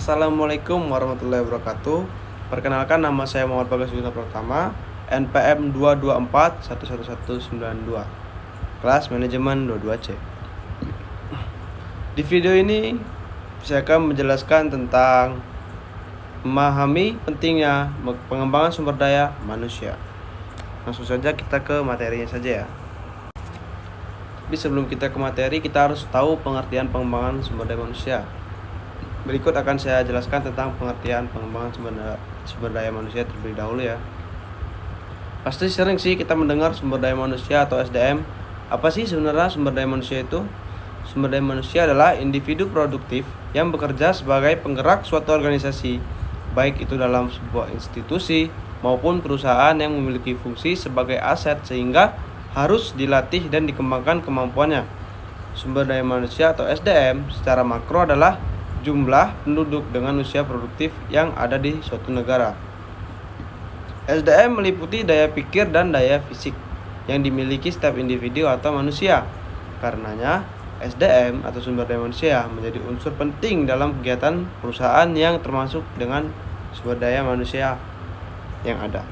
Assalamualaikum warahmatullahi wabarakatuh. Perkenalkan, nama saya Muhammad Bagas Yusna Pratama, NPM 224111192, kelas manajemen 22C. Di video ini saya akan menjelaskan tentang memahami pentingnya pengembangan sumber daya manusia. Langsung saja kita ke materinya saja ya. Tapi sebelum kita ke materi, kita harus tahu pengertian pengembangan sumber daya manusia. Berikut akan saya jelaskan tentang pengertian pengembangan sumber daya manusia terlebih dahulu ya. Pasti sering sih kita mendengar sumber daya manusia atau SDM. Apa sih sebenarnya sumber daya manusia itu? Sumber daya manusia adalah individu produktif yang bekerja sebagai penggerak suatu organisasi, baik itu dalam sebuah institusi maupun perusahaan yang memiliki fungsi sebagai aset sehingga harus dilatih dan dikembangkan kemampuannya. Sumber daya manusia atau SDM secara makro adalah jumlah penduduk dengan usia produktif yang ada di suatu negara. SDM meliputi daya pikir dan daya fisik yang dimiliki setiap individu atau manusia. Karenanya, SDM atau sumber daya manusia menjadi unsur penting dalam kegiatan perusahaan yang termasuk dengan sumber daya manusia yang ada.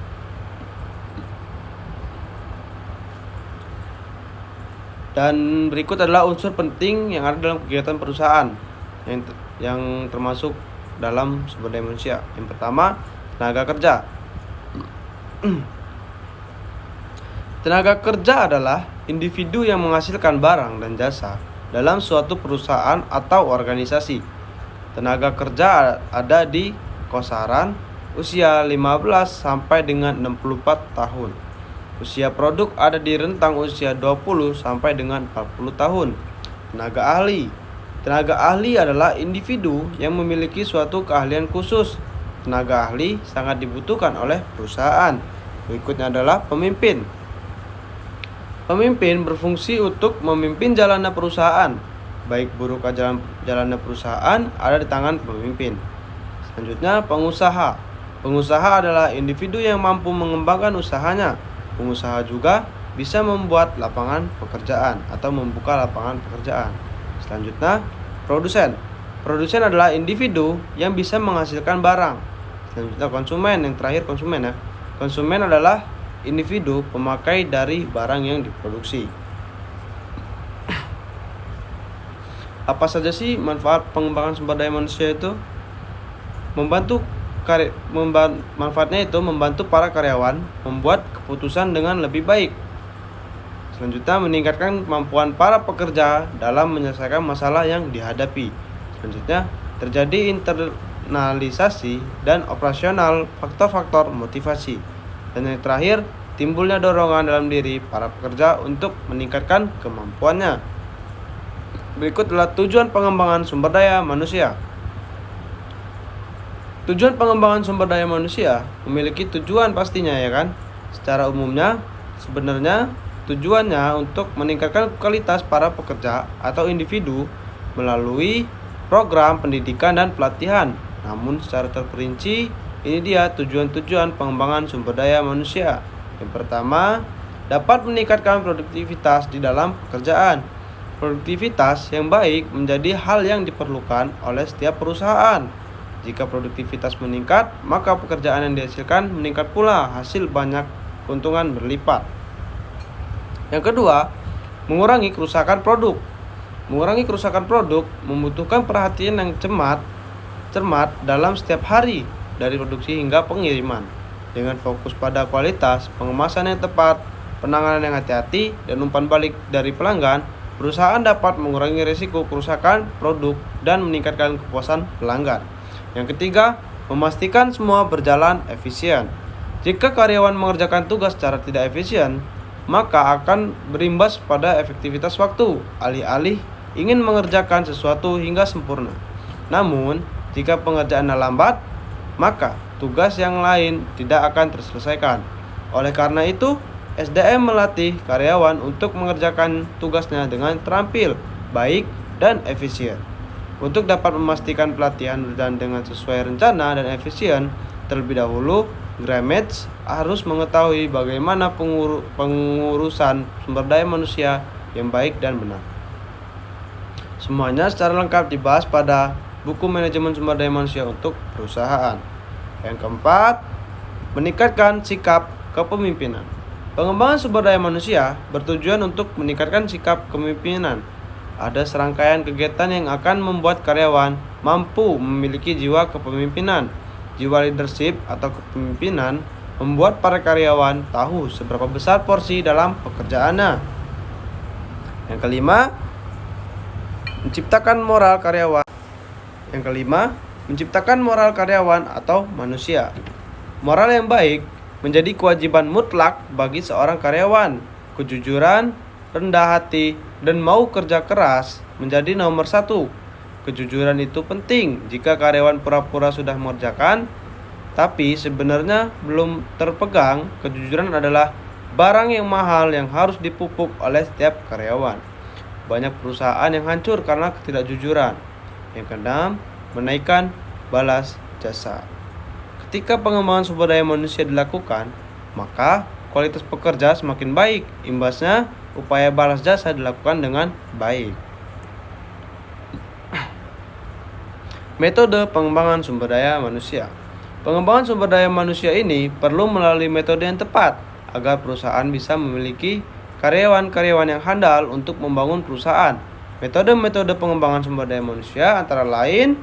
Dan berikut adalah unsur penting yang ada dalam kegiatan perusahaan yang termasuk dalam sumber daya manusia. Yang pertama, tenaga kerja. Tenaga kerja adalah individu yang menghasilkan barang dan jasa dalam suatu perusahaan atau organisasi. Tenaga kerja ada di kisaran usia 15 sampai dengan 64 tahun. Usia produk ada di rentang usia 20 sampai dengan 40 tahun. Tenaga ahli. Tenaga ahli adalah individu yang memiliki suatu keahlian khusus. Tenaga ahli sangat dibutuhkan oleh perusahaan. Berikutnya adalah pemimpin. Pemimpin berfungsi untuk memimpin jalannya perusahaan. Baik buruk jalannya perusahaan ada di tangan pemimpin. Selanjutnya, pengusaha. Pengusaha adalah individu yang mampu mengembangkan usahanya. Pengusaha juga bisa membuat lapangan pekerjaan atau membuka lapangan pekerjaan. Selanjutnya, produsen. Produsen adalah individu yang bisa menghasilkan barang. Selanjutnya, konsumen. Yang terakhir, konsumen ya. Konsumen adalah individu pemakai dari barang yang diproduksi. Apa saja sih manfaat pengembangan sumber daya manusia itu? Manfaatnya itu membantu para karyawan membuat keputusan dengan lebih baik. Selanjutnya, meningkatkan kemampuan para pekerja dalam menyelesaikan masalah yang dihadapi. Selanjutnya, terjadi internalisasi dan operasional faktor-faktor motivasi. Dan yang terakhir, timbulnya dorongan dalam diri para pekerja untuk meningkatkan kemampuannya. Berikut adalah tujuan pengembangan sumber daya manusia. Tujuan pengembangan sumber daya manusia memiliki tujuan pastinya ya kan. Secara umumnya, sebenarnya tujuannya untuk meningkatkan kualitas para pekerja atau individu melalui program pendidikan dan pelatihan. Namun secara terperinci, ini dia tujuan-tujuan pengembangan sumber daya manusia. Yang pertama, dapat meningkatkan produktivitas di dalam pekerjaan. Produktivitas yang baik menjadi hal yang diperlukan oleh setiap perusahaan. Jika produktivitas meningkat, maka pekerjaan yang dihasilkan meningkat pula, hasil banyak, keuntungan berlipat. Yang kedua, mengurangi kerusakan produk. Mengurangi kerusakan produk membutuhkan perhatian yang cermat dalam setiap hari, dari produksi hingga pengiriman. Dengan fokus pada kualitas, pengemasan yang tepat, penanganan yang hati-hati, dan umpan balik dari pelanggan, perusahaan dapat mengurangi risiko kerusakan produk dan meningkatkan kepuasan pelanggan. Yang ketiga, memastikan semua berjalan efisien. Jika karyawan mengerjakan tugas secara tidak efisien, maka akan berimbas pada efektivitas waktu, alih-alih ingin mengerjakan sesuatu hingga sempurna. Namun, jika pengerjaannya lambat, maka tugas yang lain tidak akan terselesaikan. Oleh karena itu, SDM melatih karyawan untuk mengerjakan tugasnya dengan terampil, baik, dan efisien. Untuk dapat memastikan pelatihan berjalan dengan sesuai rencana dan efisien, terlebih dahulu Grametz harus mengetahui bagaimana pengurusan sumber daya manusia yang baik dan benar. Semuanya secara lengkap dibahas pada buku manajemen sumber daya manusia untuk perusahaan. Yang keempat, meningkatkan sikap kepemimpinan. Pengembangan sumber daya manusia bertujuan untuk meningkatkan sikap kepemimpinan. Ada serangkaian kegiatan yang akan membuat karyawan mampu memiliki jiwa kepemimpinan. Jiwa leadership atau kepemimpinan membuat para karyawan tahu seberapa besar porsi dalam pekerjaannya. Yang kelima, menciptakan moral karyawan. Yang kelima, menciptakan moral karyawan atau manusia. Moral yang baik menjadi kewajiban mutlak bagi seorang karyawan. Kejujuran, rendah hati, dan mau kerja keras menjadi nomor satu. Kejujuran itu penting jika karyawan pura-pura sudah mengerjakan, tapi sebenarnya belum terpegang. Kejujuran adalah barang yang mahal yang harus dipupuk oleh setiap karyawan. Banyak perusahaan yang hancur karena ketidakjujuran. Yang keenam, menaikkan balas jasa. Ketika pengembangan sumber daya manusia dilakukan, maka kualitas pekerja semakin baik. Imbasnya, upaya balas jasa dilakukan dengan baik. Metode pengembangan sumber daya manusia. Pengembangan sumber daya manusia ini perlu melalui metode yang tepat agar perusahaan bisa memiliki karyawan-karyawan yang handal untuk membangun perusahaan. Metode-metode pengembangan sumber daya manusia antara lain: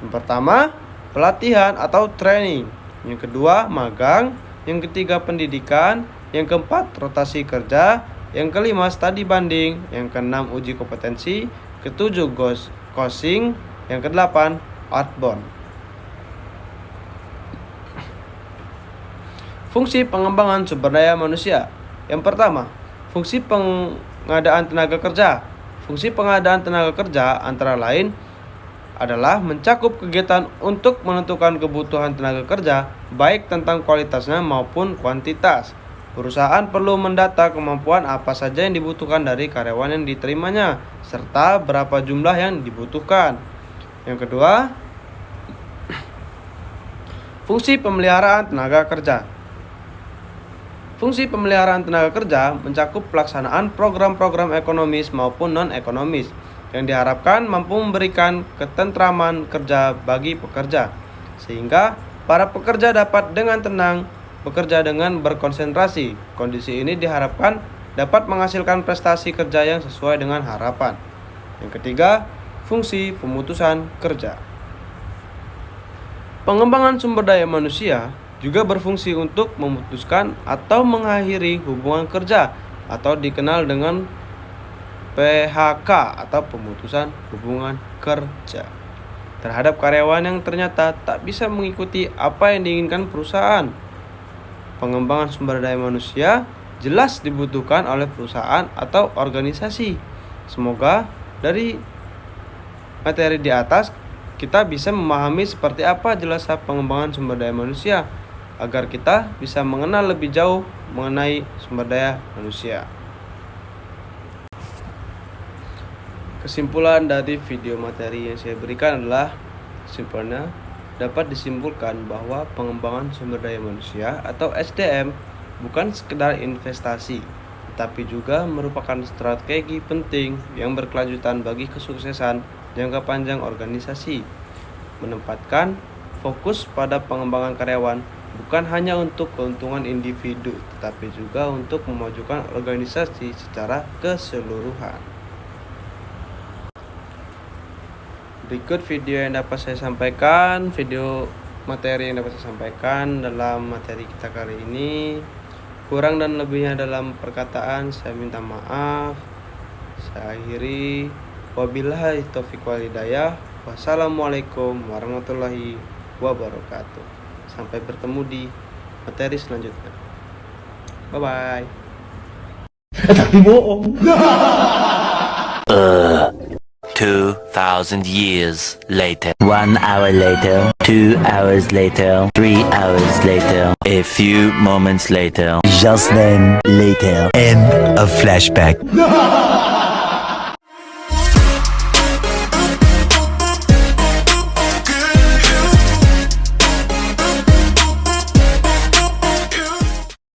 yang pertama, pelatihan atau training. Yang kedua, magang. Yang ketiga, pendidikan. Yang keempat, rotasi kerja. Yang kelima, studi banding. Yang keenam, uji kompetensi. Ketujuh, coaching. Yang kedelapan, outbound. Fungsi pengembangan sumber daya manusia. Yang pertama, fungsi pengadaan tenaga kerja. Fungsi pengadaan tenaga kerja antara lain adalah mencakup kegiatan untuk menentukan kebutuhan tenaga kerja, baik tentang kualitasnya maupun kuantitas. Perusahaan perlu mendata kemampuan apa saja yang dibutuhkan dari karyawan yang diterimanya, serta berapa jumlah yang dibutuhkan. Yang kedua, fungsi pemeliharaan tenaga kerja. Fungsi pemeliharaan tenaga kerja mencakup pelaksanaan program-program ekonomis maupun non-ekonomis yang diharapkan mampu memberikan ketentraman kerja bagi pekerja, sehingga para pekerja dapat dengan tenang bekerja dengan berkonsentrasi. Kondisi ini diharapkan dapat menghasilkan prestasi kerja yang sesuai dengan harapan. Yang ketiga, fungsi pemutusan kerja. Pengembangan sumber daya manusia juga berfungsi untuk memutuskan atau mengakhiri hubungan kerja atau dikenal dengan PHK atau pemutusan hubungan kerja terhadap karyawan yang ternyata tak bisa mengikuti apa yang diinginkan perusahaan. Pengembangan sumber daya manusia jelas dibutuhkan oleh perusahaan atau organisasi. Semoga dari materi di atas kita bisa memahami seperti apa jelasan pengembangan sumber daya manusia agar kita bisa mengenal lebih jauh mengenai sumber daya manusia. Kesimpulan dari video materi yang saya berikan adalah, simpelnya dapat disimpulkan bahwa pengembangan sumber daya manusia atau SDM bukan sekedar investasi, tetapi juga merupakan strategi penting yang berkelanjutan bagi kesuksesan jangka panjang organisasi. Menempatkan fokus pada pengembangan karyawan bukan hanya untuk keuntungan individu, tetapi juga untuk memajukan organisasi secara keseluruhan. Berikut video yang dapat saya sampaikan, video materi yang dapat saya sampaikan dalam materi kita kali ini. Kurang dan lebihnya dalam perkataan saya minta maaf. Saya akhiri. Wabillahi taufiq wal hidayah. Wassalamualaikum warahmatullahi wabarakatuh. Sampai bertemu di materi selanjutnya. Bye bye. Tapi bohong. 2,000 years later. 1 hour later, 2 hours later, 3 hours later, A few moments later. just then later, end of flashback.